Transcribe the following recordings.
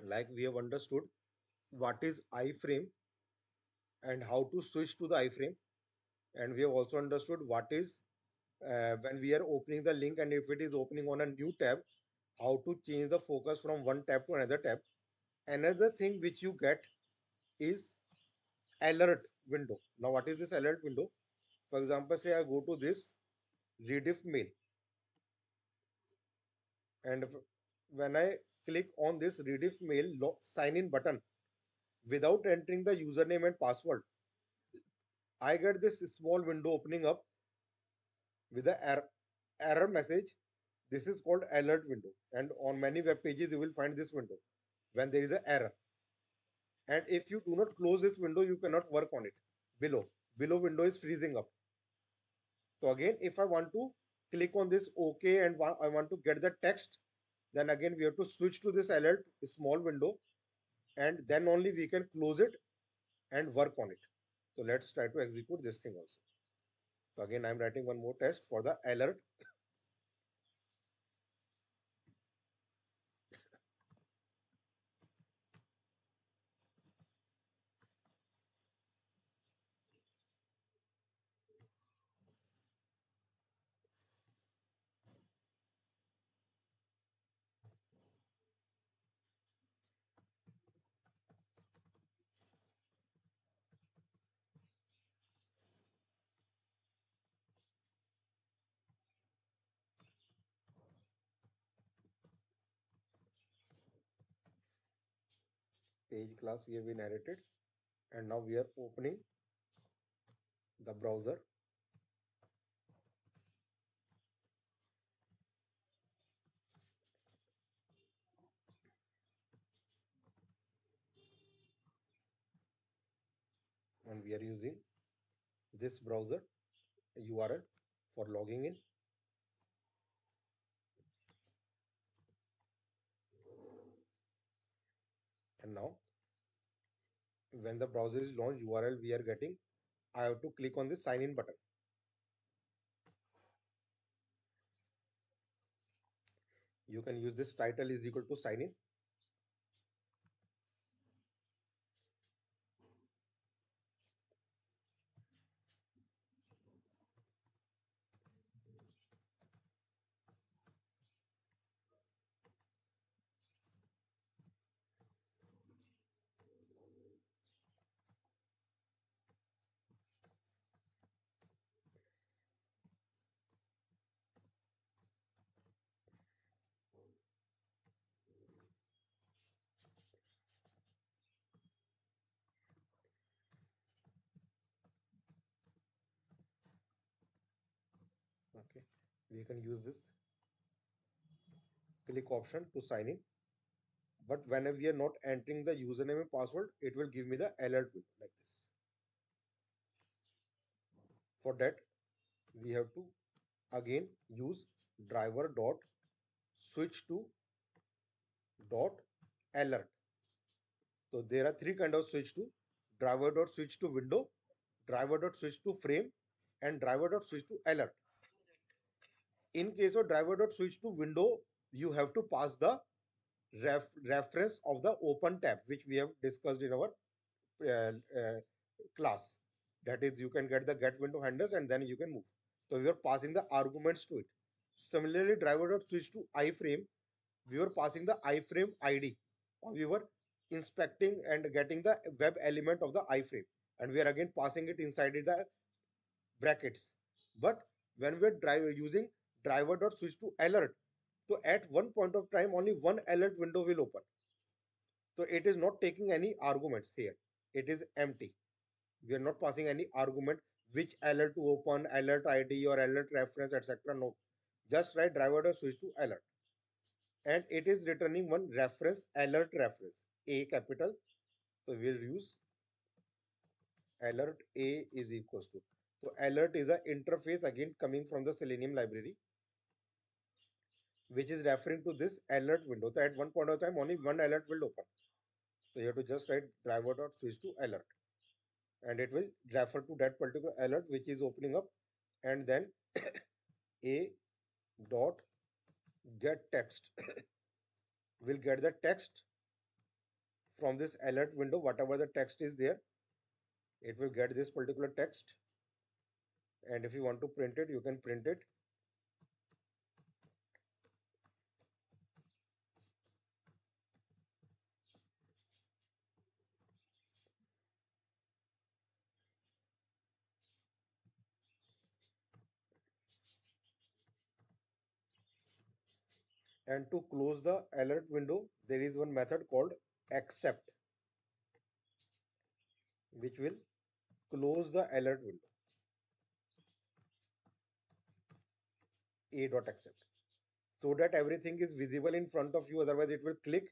Like we have understood what is iframe and how to switch to the iframe, and we have also understood what is when we are opening the link and if it is opening on a new tab, how to change the focus from one tab to another tab. Another thing which you get is alert window. Now what is this alert window? For example, say I go to this rediff mail, and when I click on this rediff mail sign in button without entering the username and password, I get this small window opening up with the error message. This is called alert window, and on many web pages you will find this window when there is an error. And if you do not close this window, you cannot work on it. Below window is freezing up. So again, if I want to click on this OK and I want to get the text, then again we have to switch to this alert small window, and then only we can close it and work on it. So let's try to execute this thing also. So again, I'm writing one more test for the alert. Page class we have inherited, and now we are opening the browser. And we are using this browser URL for logging in. And now when the browser is launched, URL we are getting, I have to click on the sign in button. You can use this title is equal to sign in. Okay, we can use this click option to sign in, but whenever we are not entering the username and password, it will give me the alert window like this. For that, we have to again use driver dot switch to dot alert. So there are three kind of switch to: driver dot switch to window, driver dot switch to frame, and driver dot switch to alert. In case of driver dot switch to window, you have to pass the reference of the open tab, which we have discussed in our uh, uh, class. That is, you can get the get window handles and then you can move. So we are passing the arguments to it. Similarly, driver dot switch to iframe, we were passing the iframe ID, or we were inspecting and getting the web element of the iframe, and we are again passing it inside the brackets. But when we're using driver dot switch to alert, so at one point of time only one alert window will open. So it is not taking any arguments here. It is empty. We are not passing any argument which alert to open, alert ID or alert reference, etc. No. Just write driver dot switch to alert. And it is returning one reference, alert reference, A capital. So we'll use alert A is equals to. So alert is an interface again coming from the Selenium library, which is referring to this alert window. So at one point of time, only one alert will open. So you have to just write driver dot switch to alert, and it will refer to that particular alert which is opening up, and then A dot get text will get the text from this alert window, whatever the text is there, it will get this particular text. And if you want to print it, you can print it. And to close the alert window, there is one method called accept, which will close the alert window. A.accept, so that everything is visible in front of you. Otherwise, it will click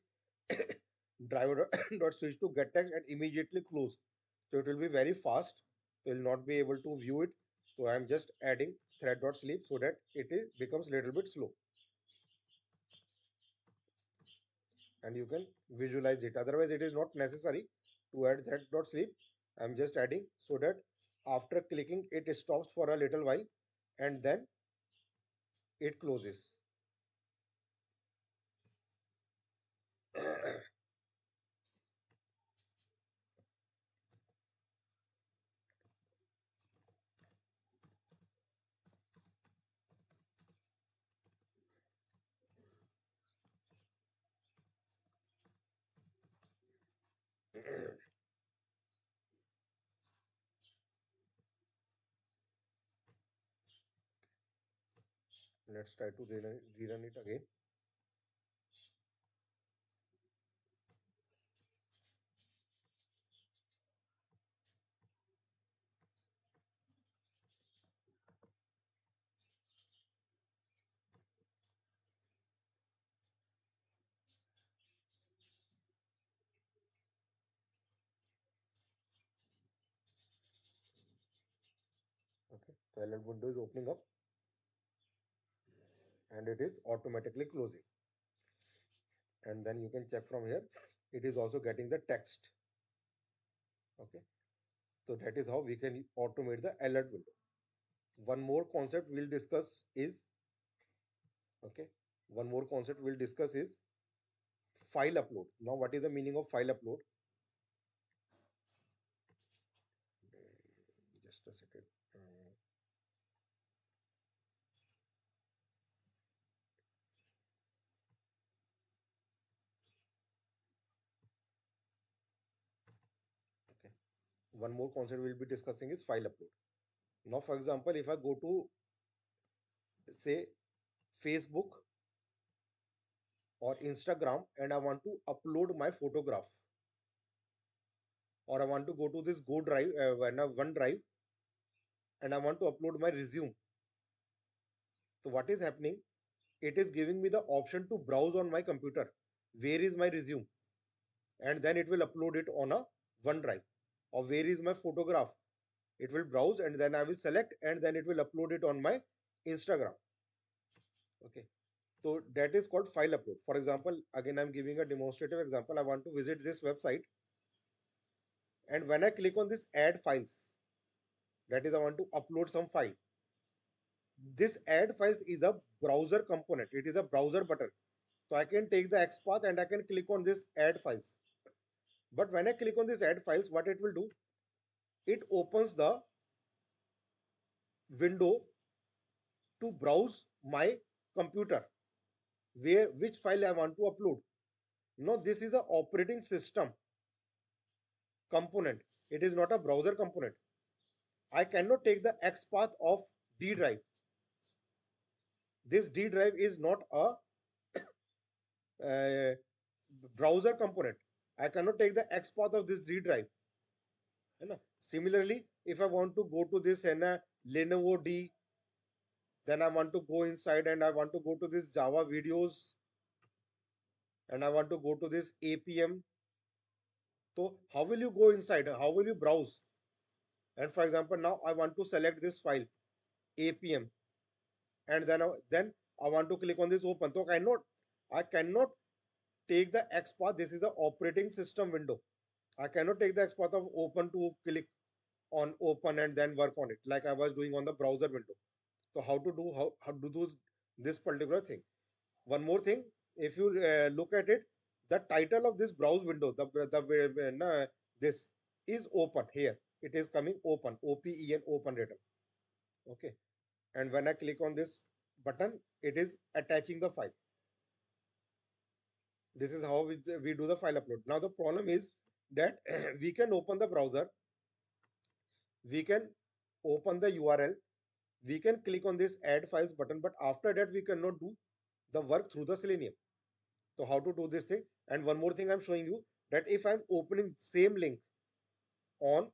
driver dot switch to get text and immediately close. So it will be very fast. So you will not be able to view it. So I am just adding thread dot sleep so that becomes a little bit slow, and you can visualize it. Otherwise, it is not necessary to add thread dot sleep. I am just adding so that after clicking it stops for a little while and then it closes. Let's try to rerun it again. Okay, so alert window is opening up and it is automatically closing. And then you can check from here, it is also getting the text. Okay, so that is how we can automate the alert window. One more concept we'll discuss is, okay, one more concept we'll discuss is file upload. Now, what is the meaning of file upload? Just a second. Okay, one more concept we'll be discussing is file upload. Now, for example, if I go to say Facebook or Instagram and I want to upload my photograph, or I want to go to this Go Drive, OneDrive, and I want to upload my resume. So what is happening? It is giving me the option to browse on my computer. Where is my resume? And then it will upload it on a OneDrive. Or where is my photograph? It will browse and then I will select and then it will upload it on my Instagram. Okay. So that is called file upload. For example, again I'm giving a demonstrative example. I want to visit this website, and when I click on this add files, that is I want to upload some file. This add files is a browser component. It is a browser button. So I can take the XPath and I can click on this add files. But when I click on this add files, what it will do? It opens the window to browse my computer where which file I want to upload. No, this is a operating system component. It is not a browser component. I cannot take the XPath of D drive. This D drive is not a browser component. I cannot take the XPath of this D drive. Similarly, if I want to go to this Lenovo D, then I want to go inside and I want to go to this Java videos and I want to go to this APM. So how will you go inside? How will you browse? And for example, now I want to select this file APM, and then I want to click on this open. So I cannot take the XPath. This is the operating system window. I cannot take the XPath of open to click on open and then work on it like I was doing on the browser window. So how to do this particular thing? One more thing, if you look at it, the title of this browse window, this is open here. It is coming open, OPEN, open written. Okay. And when I click on this button, it is attaching the file. This is how we do the file upload. Now the problem is that we can open the browser, we can open the URL, we can click on this add files button, but after that we cannot do the work through the Selenium. So how to do this thing? And one more thing I'm showing you, that if I'm opening same link on,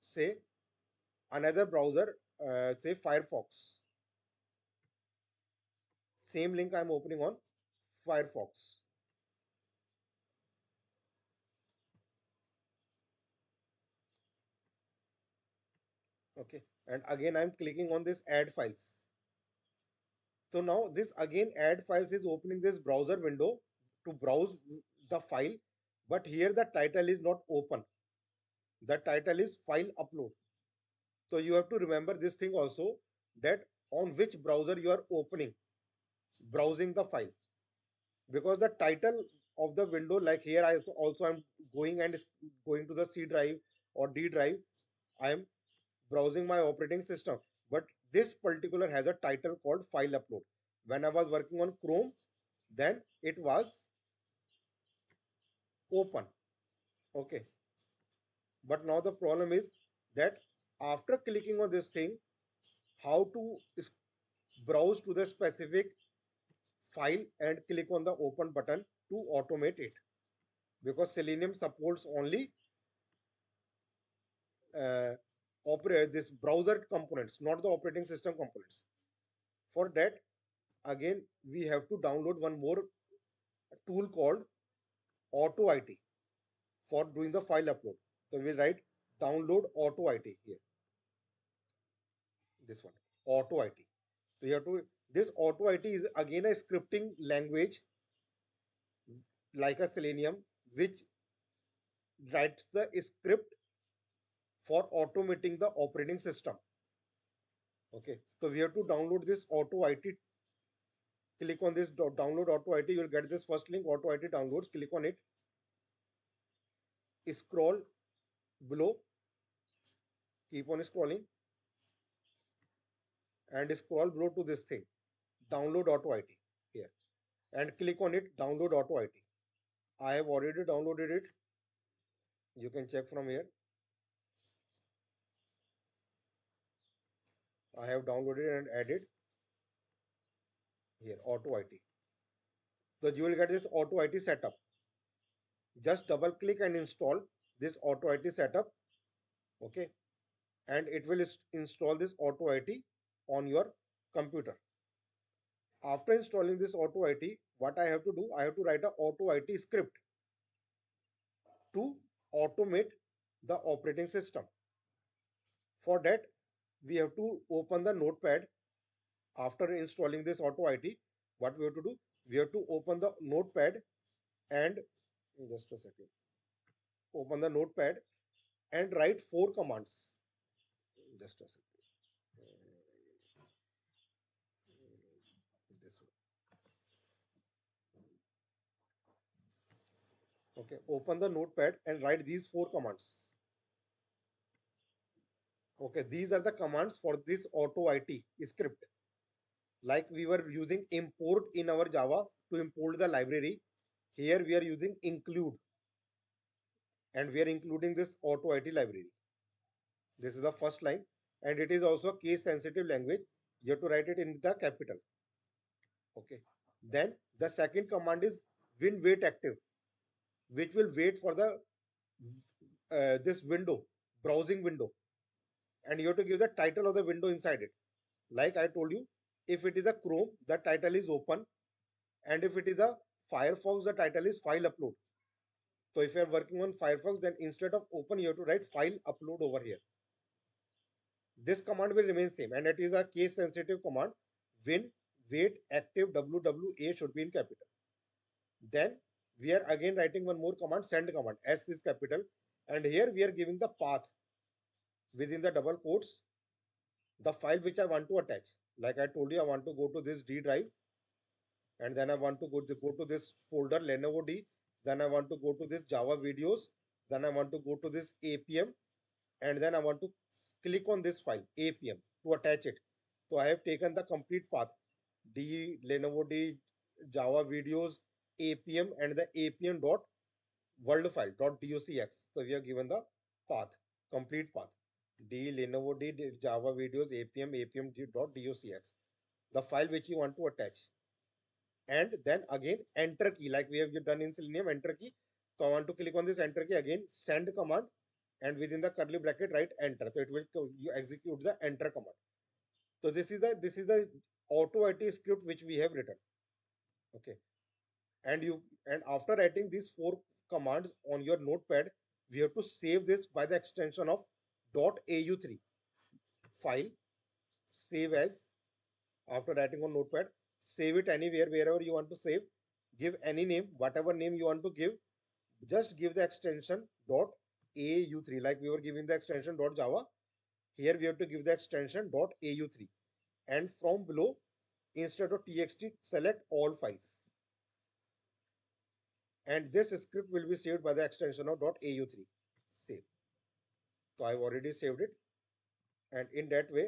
say, another browser, say Firefox, same link I'm opening on Firefox. Okay, and again I'm clicking on this add files. So now this again add files is opening this browser window to browse the file, but here the title is not open. The title is file upload. So you have to remember this thing also, that on which browser you are opening, browsing the file, because the title of the window, like here I also am going and going to the C drive or D drive, I am browsing my operating system, but this particular has a title called file upload. When I was working on Chrome, then it was open. Okay, but now the problem is that after clicking on this thing, how to browse to the specific file and click on the open button to automate it, because Selenium supports only operate this browser components, not the operating system components. For that, again we have to download one more tool called Auto IT for doing the file upload. So we write download Auto IT here, this one, Auto IT. So you have to, this Auto IT is again a scripting language like a Selenium, which writes the script for automating the operating system. Okay, so we have to download this Auto IT. Click on this download Auto IT. You will get this first link, Auto IT downloads. Click on it. Scroll below. Keep on scrolling and scroll below to this thing. Download Auto IT here, and click on it. Download Auto IT. I have already downloaded it. You can check from here. I have downloaded and added here Auto IT. So you will get this Auto IT setup. Just double click and install this Auto IT setup. Okay, and it will install this Auto IT on your computer. After installing this Auto IT, what I have to do, I have to write a Auto IT script to automate the operating system. For that, we have to open the notepad. After installing this Auto IT, what we have to do, we have to open the notepad and, just a second, open the notepad and write 4 commands. Just a second. This one. Okay, open the notepad and write these 4 commands. Okay, these are the commands for this Auto IT script. Like we were using import in our Java to import the library, here we are using include, and we are including this Auto IT library. This is the first line, and it is also a case sensitive language. You have to write it in the capital. Okay. Then the second command is win wait active, which will wait for the this window, browsing window, and you have to give the title of the window inside it. Like I told you, if it is a Chrome, the title is open, and if it is a Firefox, the title is file upload. So if you are working on Firefox, then instead of open, you have to write file upload over here. This command will remain same, and it is a case sensitive command. Win wait active WWA should be in capital. Then we are again writing one more command, send command. S is capital, and here we are giving the path within the double quotes, the file which I want to attach. Like I told you, I want to go to this D drive. and then I want to go to this folder Lenovo D, then I want to go to this Java videos, then I want to go to this APM, and then I want to click on this file APM to attach it. So I have taken the complete path, D Lenovo D Java videos APM and the APM dot world file dot docx. So we have given the path, complete path, D Lenovo D Java videos APM dot docx, the file which you want to attach. And then again enter key, like we have done in Selenium, enter key. So I want to click on this enter key, again send command, and within the curly bracket write enter. So it will you execute the enter command. So this is the auto IT script which we have written. Okay, and after writing these four commands on your notepad, we have to save this by the extension of .au3 file, save as. After writing on notepad, save it anywhere, wherever you want to save, give any name, whatever name you want to give, just give the extension .au3, like we were giving the extension .java. Here we have to give the extension .au3, and from below, instead of txt, select all files, and this script will be saved by the extension of .au3. Save. So I've already saved it, and in that way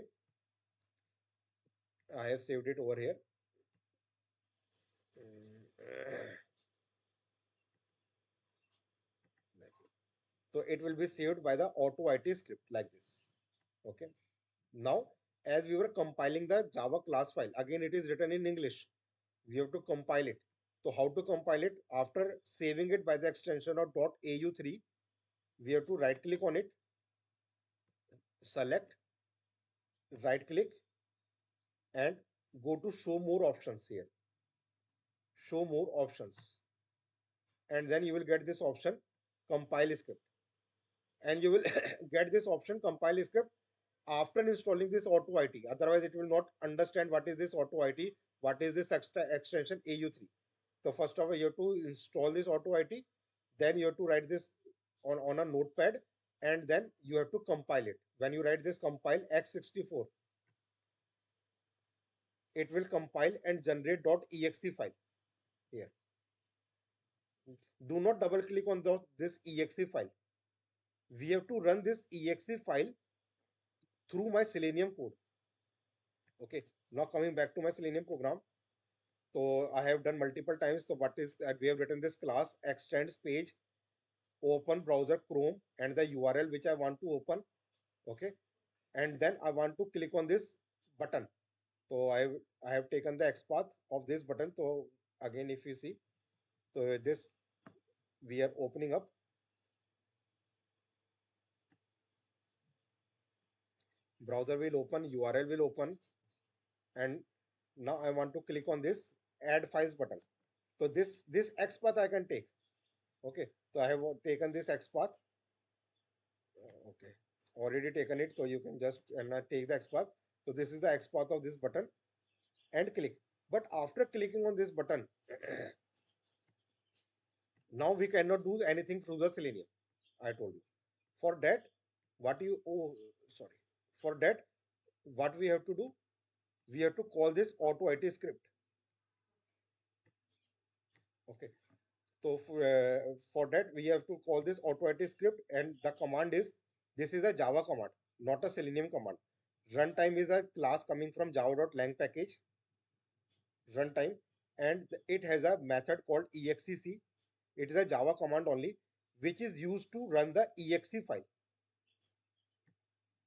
I have saved it over here. So it will be saved by the auto IT script like this. Okay. Now, as we were compiling the Java class file, again it is written in English. We have to compile it. So how to compile it? After saving it by the extension of .au3, we have to right click on it, select, right click, and go to show more options here. Show more options. And then you will get this option, compile script. And you will get this option, compile script, after installing this auto IT. Otherwise it will not understand what is this auto IT, what is this extra extension AU3. So first of all you have to install this auto IT, then you have to write this on a notepad, and then you have to compile it. When you write this compile x64, it will compile and generate .exe file here. Do not double click on this exe file. We have to run this exe file through my Selenium code. Okay, now coming back to my Selenium program. So I have done multiple times. So what is that? We have written this class extends page, open browser Chrome, and the URL which I want to open. Okay, and then I want to click on this button. So I have taken the XPath of this button. So again, if you see, so this we are opening up. Browser will open, URL will open, and now I want to click on this add files button. So this XPath I can take. Okay, so I have taken this XPath. Okay, already taken it. So you can just take the XPath. So this is the XPath of this button, and click. But after clicking on this button, now we cannot do anything through the Selenium. I told you. For that, what you oh sorry. For that, what we have to do? We have to call this auto IT script. Okay. So for that, we have to call this auto IT script, and the command is, this is a Java command, not a Selenium command. Runtime is a class coming from java.lang package runtime, and it has a method called exec. It is a Java command only, which is used to run the exe file.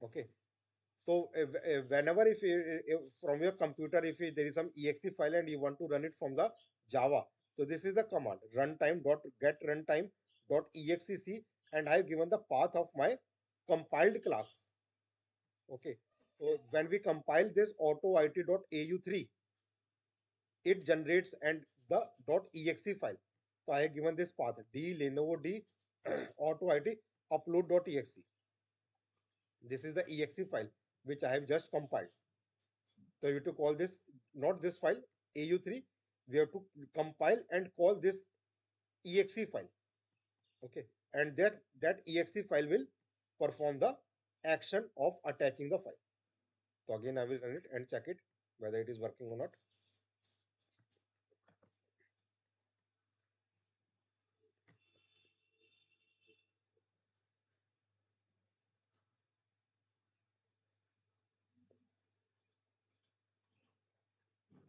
Okay. So whenever if from your computer, if there is some exe file and you want to run it from the Java, so this is the command runtime dot get runtime dot exec, and I have given the path of my compiled class. Okay. So when we compile this auto it dot au3, it generates and the .exe file. So I have given this path d Lenovo d auto it upload.exe. This is the exe file which I have just compiled. So you have to call this, not this file au3. We have to compile and call this exe file. Okay, and that exe file will perform the action of attaching the file. So again I will run it and check it whether it is working or not.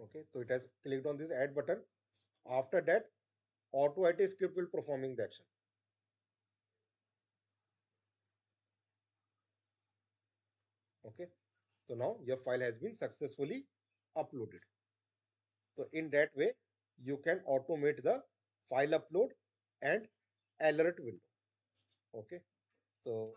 Okay, so it has clicked on this add button. After that, auto IT script will performing the action. Okay, so now your file has been successfully uploaded. So in that way, you can automate the file upload and alert window. Okay, so